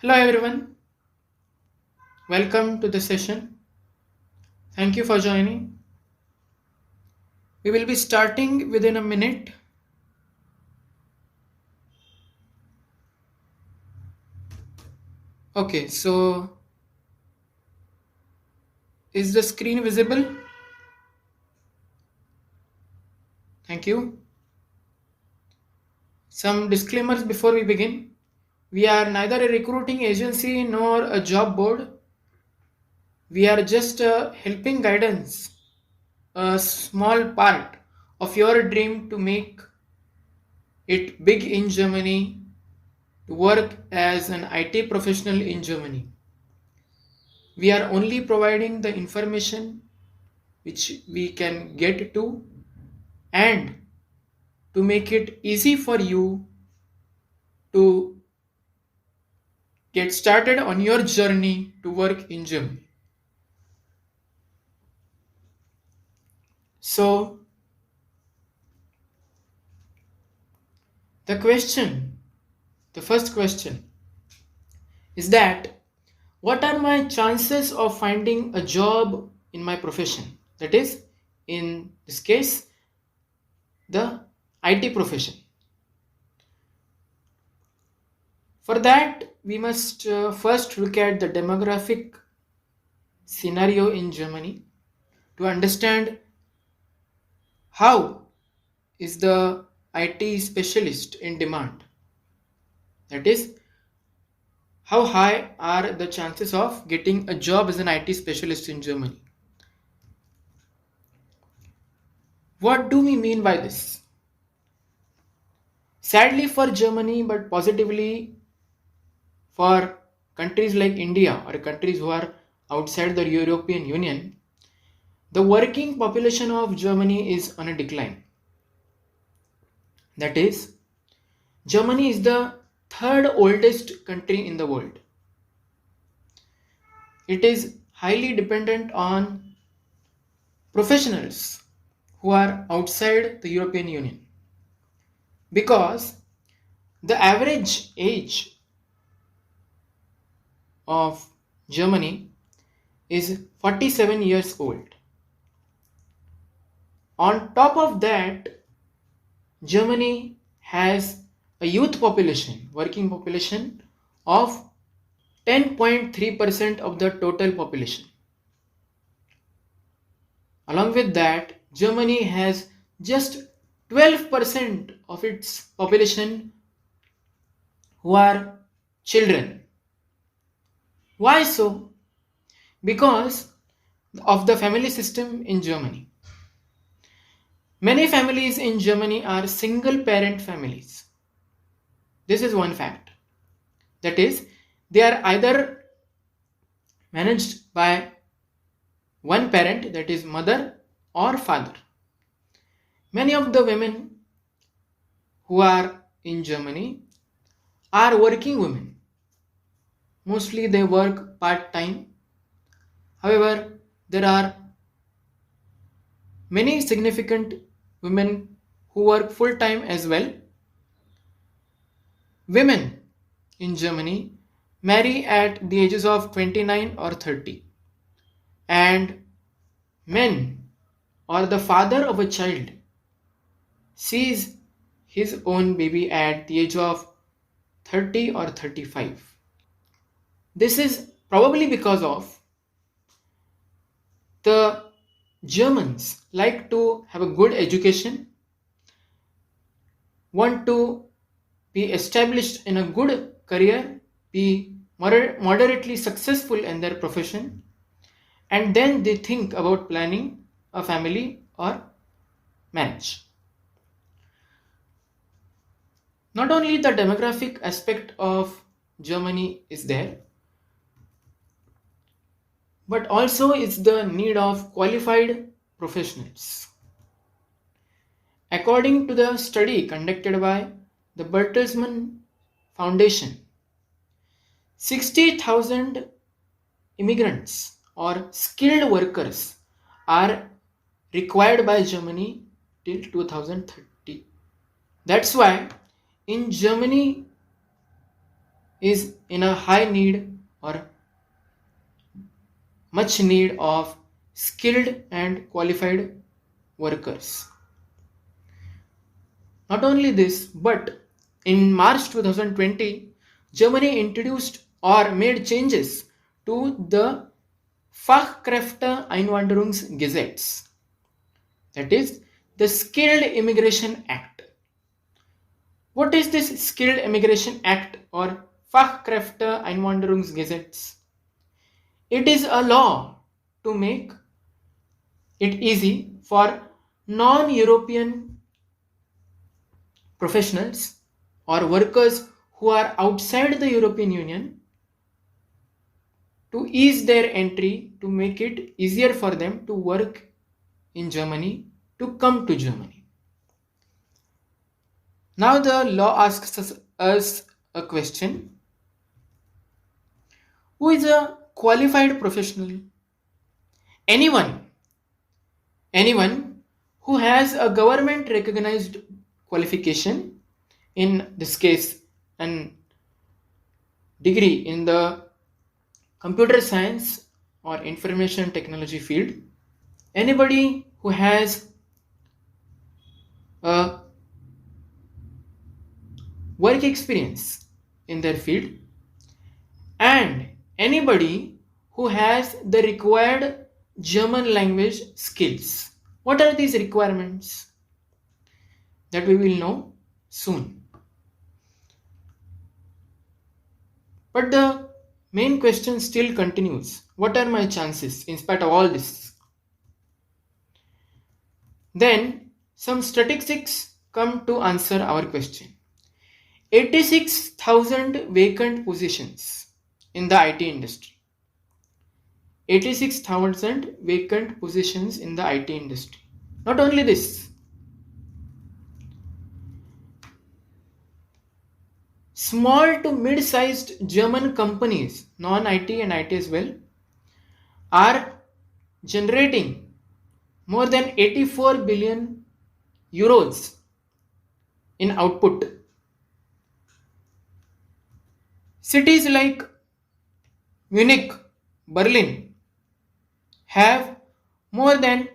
Hello everyone, welcome to the session. Thank you for joining. We will be starting within a minute. Okay, so is the screen visible? Thank you. Some disclaimers before we begin. We are neither a recruiting agency nor a job board. We are just helping guidance, a small part of your dream to make it big in Germany, to work as an IT professional in Germany. We are only providing the information which we can get to and to make it easy for you to get started on your journey to work in Germany. So, the question, the first question is that what are my chances of finding a job in my profession? That is, in this case, the IT profession. For that, we must first look at the demographic scenario in Germany to understand how is the IT specialist in demand. That is, how high are the chances of getting a job as an IT specialist in Germany? What do we mean by this? Sadly for Germany, but positively for countries like India or countries who are outside the European Union, the working population of Germany is on a decline. That is, Germany is the third oldest country in the world. It is highly dependent on professionals who are outside the European Union because the average age of Germany is 47 years old. On top of that, Germany has a youth population, working population of 10.3% of the total population. Along with that, Germany has just 12% of its population who are children. Why so? Because of the family system in Germany. Many families in Germany are single parent families. This is one fact. That is, they are either managed by one parent, that is, mother or father. Many of the women who are in Germany are working women. Mostly they work part time. However, there are many significant women who work full time as well. Women in Germany marry at the ages of 29 or 30, and men or the father of a child sees his own baby at the age of 30 or 35. This is probably because of the Germans like to have a good education, want to be established in a good career, be moderately successful in their profession, and then they think about planning a family or marriage. Not only the demographic aspect of Germany is there, but also it's the need of qualified professionals. According to the study conducted by the Bertelsmann Foundation, 60,000 immigrants or skilled workers are required by Germany till 2030. That's why in Germany is in a high need or much need of skilled and qualified workers. Not only this, but in March 2020, Germany introduced or made changes to the Fachkräfteeinwanderungsgesetz, that is, the Skilled Immigration Act. What is this Skilled Immigration Act or Fachkräfteeinwanderungsgesetz? It is a law to make it easy for non European professionals or workers who are outside the European Union to ease their entry, to make it easier for them to work in Germany, to come to Germany. Now the law asks us a question: who is a qualified professional? Anyone, anyone who has a government recognized qualification, in this case an degree in the computer science or information technology field, anybody who has a work experience in their field, and anybody who has the required German language skills. What are these requirements? That we will know soon. But the main question still continues: what are my chances in spite of all this? Then some statistics come to answer our question. 86,000 vacant positions in the IT industry. 86,000 vacant positions in the IT industry. Not only this, small to mid-sized German companies, non-IT and IT as well, are generating more than 84 billion euros in output. Cities like Munich, Berlin have more than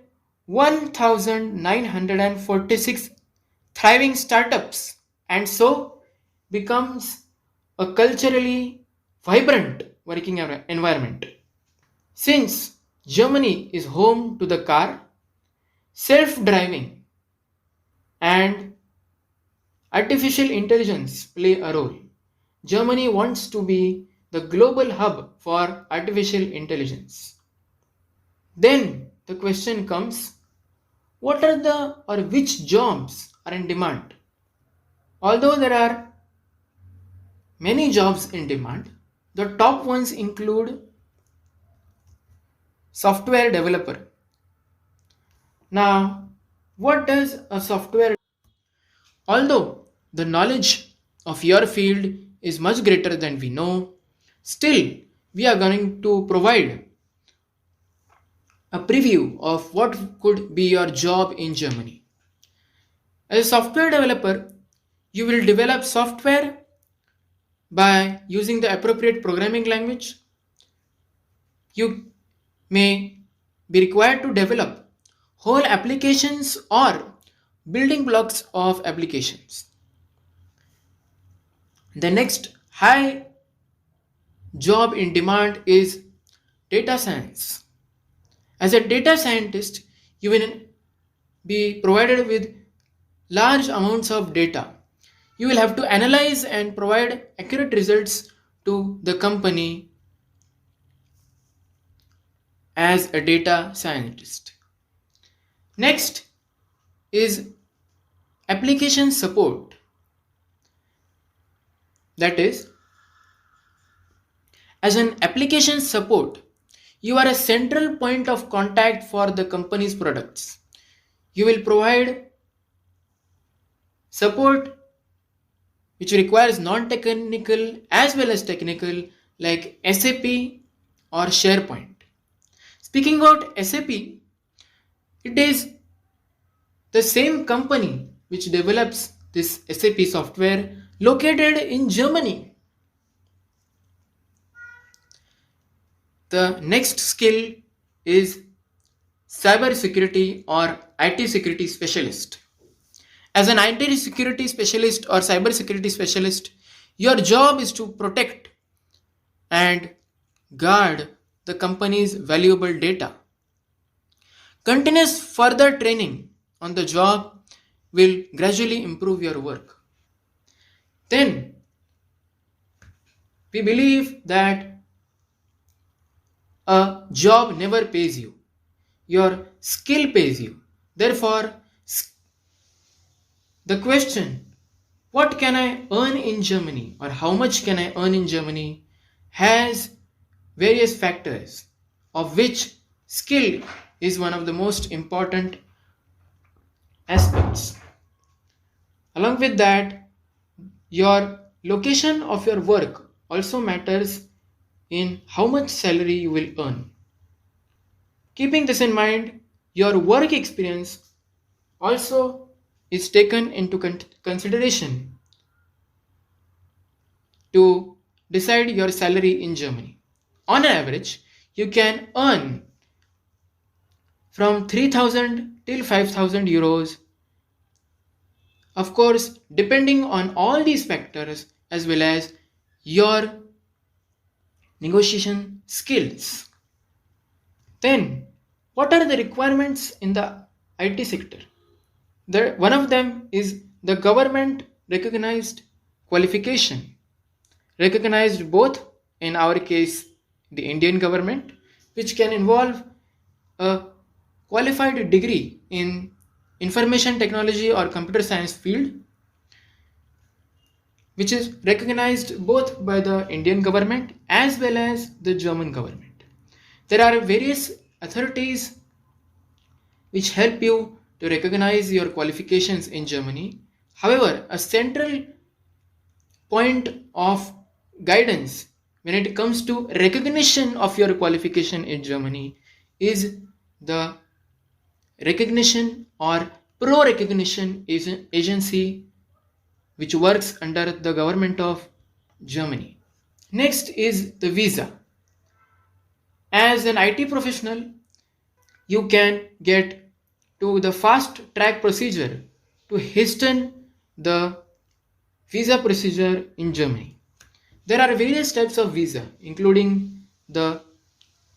1,946 thriving startups, and so becomes a culturally vibrant working environment. Since Germany is home to the car, self-driving and artificial intelligence play a role. Germany wants to be the global hub for artificial intelligence. Then the question comes: what are the or which jobs are in demand? Although there are many jobs in demand, the top ones include software developer. Now, what does a software? Although the knowledge of your field is much greater than we know, still we are going to provide a preview of what could be your job in Germany. As a software developer, you will develop software by using the appropriate programming language. You may be required to develop whole applications or building blocks of applications. The next high job in demand is data science. As a data scientist, you will be provided with large amounts of data. You will have to analyze and provide accurate results to the company as a data scientist. Next is application support. That is, as an application support, you are a central point of contact for the company's products. You will provide support which requires non-technical as well as technical, like SAP or SharePoint. Speaking about SAP, it is the same company which develops this SAP software located in Germany. The next skill is cyber security or IT security specialist. As an IT security specialist or cyber security specialist, your job is to protect and guard the company's valuable data. Continuous further training on the job will gradually improve your work. Then we believe that a job never pays you. Your skill pays you. Therefore, the question, what can I earn in Germany or how much can I earn in Germany, has various factors, of which skill is one of the most important aspects. Along with that, your location of your work also matters in how much salary you will earn. Keeping this in mind, your work experience also is taken into consideration to decide your salary in Germany. On average, you can earn from 3,000 till 5,000 euros, of course, depending on all these factors as well as your negotiation skills. Then, what are the requirements in the IT sector? One of them is the government recognized qualification, recognized both in our case the Indian government, which can involve a qualified degree in information technology or computer science field, which is recognized both by the Indian government as well as the German government. There are various authorities which help you to recognize your qualifications in Germany. However, a central point of guidance when it comes to recognition of your qualification in Germany is the recognition or pro recognition agency which works under the government of Germany. Next is the visa. As an IT professional, you can get to the fast track procedure to hasten the visa procedure in Germany. There are various types of visa, including the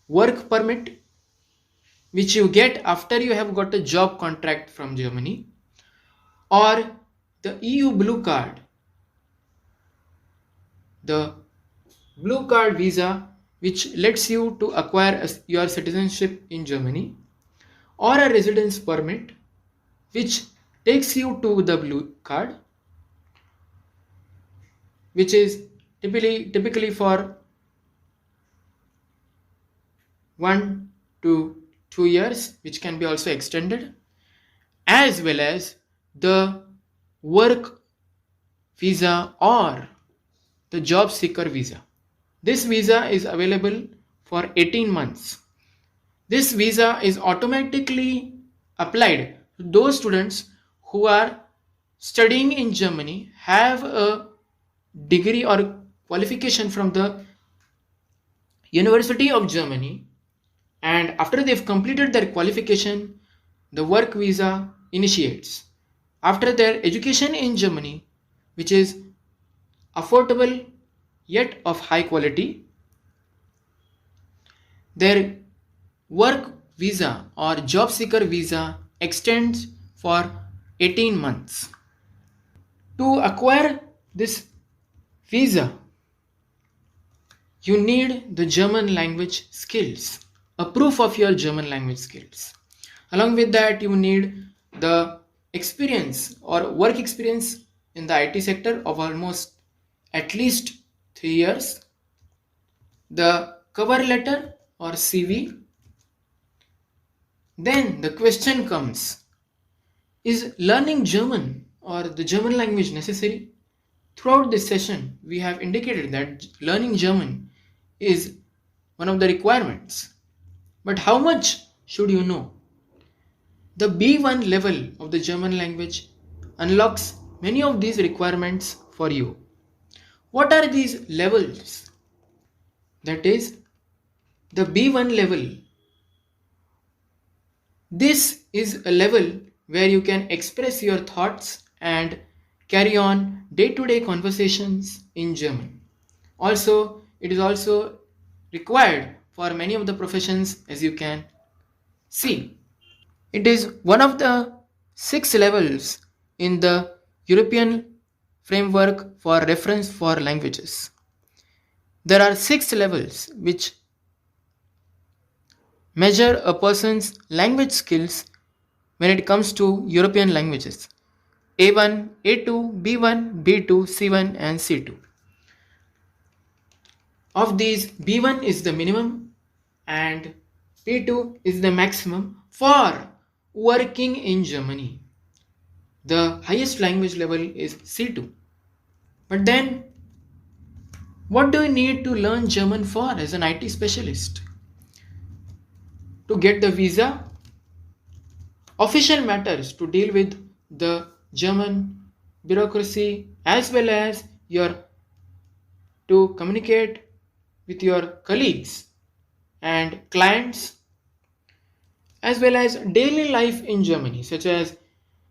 work permit, which you get after you have got a job contract from Germany, or the EU blue card, the blue card visa, which lets you to acquire your citizenship in Germany, or a residence permit, which takes you to the blue card, which is typically for 1 to 2 years, which can be also extended, as well as the work visa or the job seeker visa. This visa is available for 18 months. This visa is automatically applied to those students who are studying in Germany, have a degree or qualification from the University of Germany, and after they've completed their qualification, the work visa initiates. After their education in Germany, which is affordable yet of high quality, their work visa or job seeker visa extends for 18 months. To acquire this visa, you need the German language skills, a proof of your German language skills. Along with that, you need the experience or work experience in the IT sector of almost at least 3 years, the cover letter or CV. Then the question comes, is learning German or the German language necessary? Throughout this session, we have indicated that learning German is one of the requirements. But how much should you know? The B1 level of the German language unlocks many of these requirements for you. What are these levels? That is, The B1 level. This is a level where you can express your thoughts and carry on day to day conversations in German. Also, it is also required for many of the professions as you can see. It is one of the 6 levels in the European framework for reference for languages. There are 6 levels which measure a person's language skills when it comes to European languages: A1, A2, B1, B2, C1, and C2. Of these, B1 is the minimum and B2 is the maximum for working in Germany. The highest language level is C2. But then, what do you need to learn German for as an IT specialist? To get the visa, official matters to deal with the German bureaucracy, as well as your to communicate with your colleagues and clients, as well as daily life in Germany, such as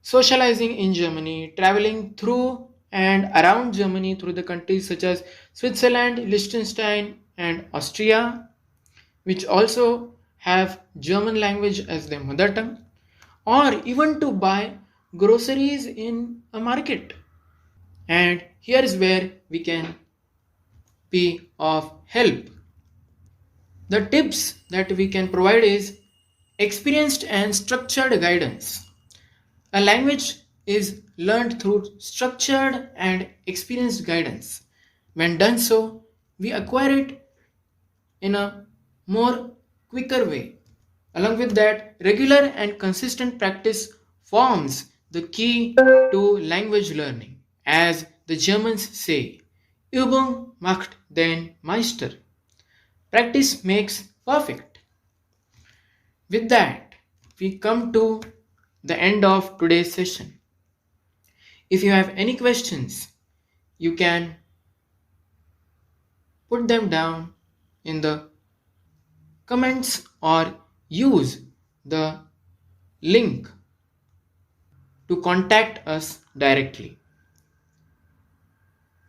socializing in Germany, traveling through and around Germany through the countries such as Switzerland, Liechtenstein, and Austria, which also have German language as their mother tongue, or even to buy groceries in a market. And here is where we can be of help. The tips that we can provide is experienced and structured guidance. A language is learned through structured and experienced guidance. When done so, we acquire it in a more quicker way. Along with that, regular and consistent practice forms the key to language learning. As the Germans say, Übung macht den Meister. Practice makes perfect. With that, we come to the end of today's session. If you have any questions, you can put them down in the comments or use the link to contact us directly.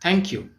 Thank you.